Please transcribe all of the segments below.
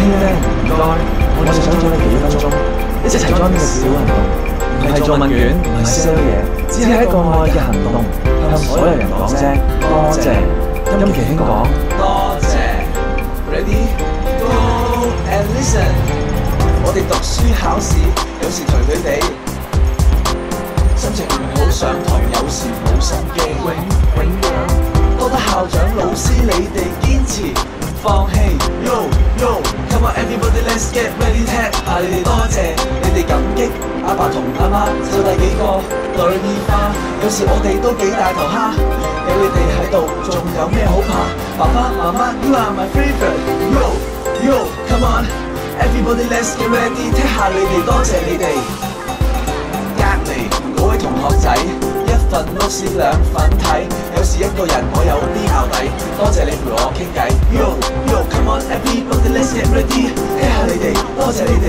咧，唔該，我哋想咗你幾分鐘，一齊做呢個小行動，唔係做問卷，唔係 sell 嘢，只係一個愛嘅行動，向所有人講聲多謝。今期興講多謝 ，Ready Go and Listen。我哋讀書考試，有時頹頹地，心情唔好上堂，有時冇心機，永遠多得校長老師你哋堅持唔放棄。Yo Come on everybody let's get ready， 踢下你哋多謝，你哋感激阿爸同阿媽湊第幾個女兒花，有時我哋都幾大頭蝦，有你哋喺度，仲有咩好怕？爸爸媽媽 You are my favorite。Yo Come on everybody let's get ready， 踢下你哋，多謝你哋。隔離嗰位同學仔，一份 notes 兩份睇，有時一個人我有啲淆底，多謝你陪我傾偈。Yo Come on everybody let's get ready， 踢下你哋，多謝你哋，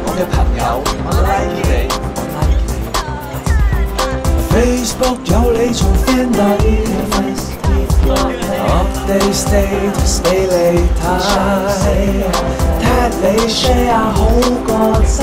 我嘅朋友，我 like 你。Facebook 有你從 friend 底 ，update status 俾你睇，tag 你 share 好過擠。